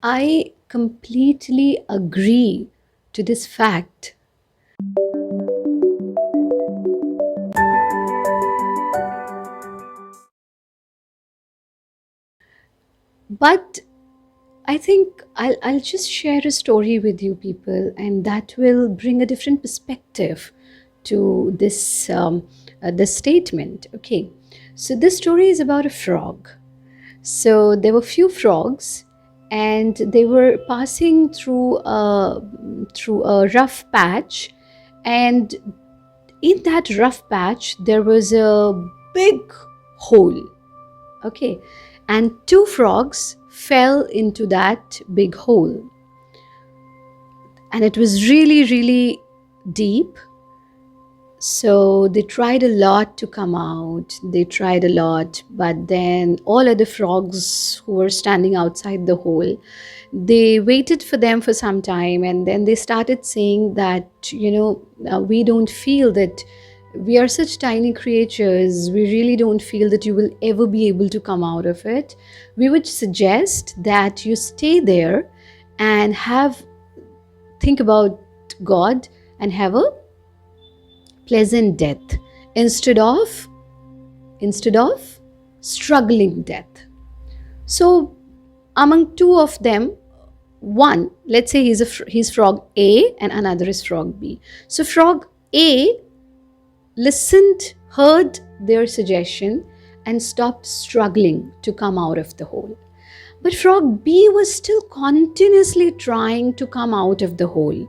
I completely agree to this fact. But I think I'll just share a story with you people, and that will bring a different perspective to this statement. Okay, so this story is about a frog. So there were few frogs, and they were passing through a rough patch, and in that rough patch there was a big hole. Okay, and two frogs fell into that big hole, and it was really, really deep. So they tried a lot to come out. They tried a lot, but then all other frogs who were standing outside the hole, they waited for them for some time, and then they started saying that, we don't feel that we are such tiny creatures. We really don't feel that you will ever be able to come out of it. We would suggest that you stay there and think about God and have a pleasant death instead of instead of struggling death. So among two of them, one, let's say he's frog A and another is frog B. So frog A listened, heard their suggestion, and stopped struggling to come out of the hole. But frog B was still continuously trying to come out of the hole.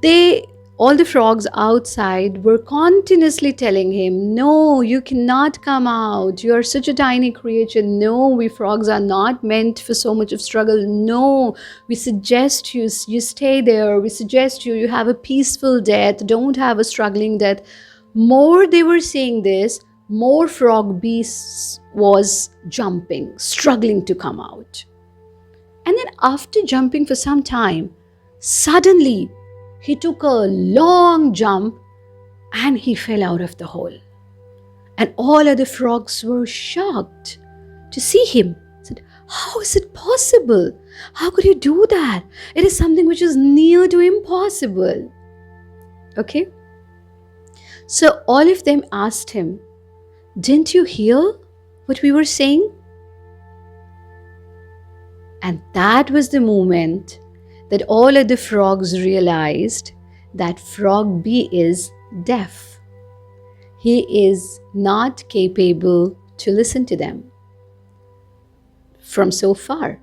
They All the frogs outside were continuously telling him, no, you cannot come out. You are such a tiny creature. No, we frogs are not meant for so much of struggle. No, we suggest you stay there. We suggest you have a peaceful death. Don't have a struggling death. More they were saying this, more frog beasts was jumping, struggling to come out. And then after jumping for some time, suddenly he took a long jump and he fell out of the hole. And all other frogs were shocked to see him. Said, how is it possible? How could you do that? It is something which is near to impossible. Okay? So all of them asked him, didn't you hear what we were saying? And that was the moment that all of the frogs realized that frog B is deaf. He is not capable to listen to them from so far.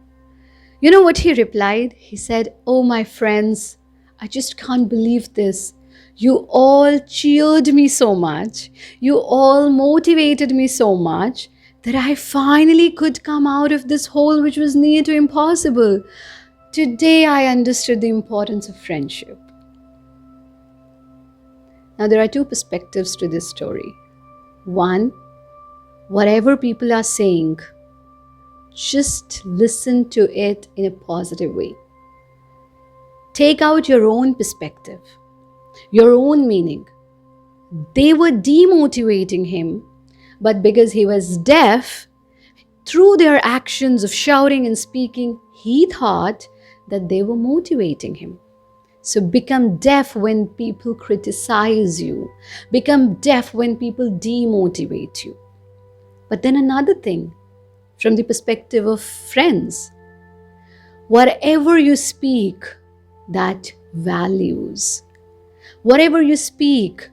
You know what he replied? He said, oh, my friends, I just can't believe this. You all cheered me so much. You all motivated me so much that I finally could come out of this hole which was near to impossible. Today I understood the importance of friendship. Now there are two perspectives to this story. One, whatever people are saying, just listen to it in a positive way. Take out your own perspective, your own meaning. They were demotivating him, but because he was deaf, through their actions of shouting and speaking, he thought that they were motivating him. So become deaf when people criticize you. Become deaf when people demotivate you. But then another thing, from the perspective of friends, whatever you speak, that values. Whatever you speak,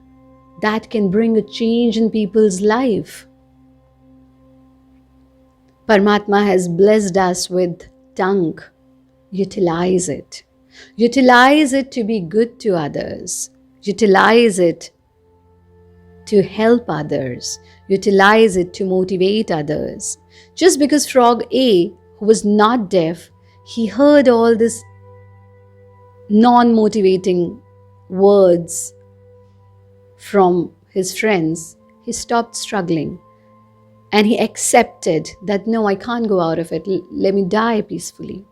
that can bring a change in people's life. Paramatma has blessed us with tongue. Utilize it. Utilize it to be good to others. Utilize it to help others. Utilize it to motivate others. Just because frog A, who was not deaf, he heard all this non-motivating words from his friends, he stopped struggling and he accepted that, no, I can't go out of it. Let me die peacefully.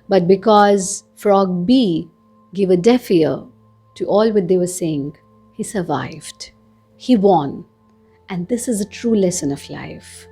But because frog B gave a deaf ear to all what they were saying, he survived. He won. And this is a true lesson of life.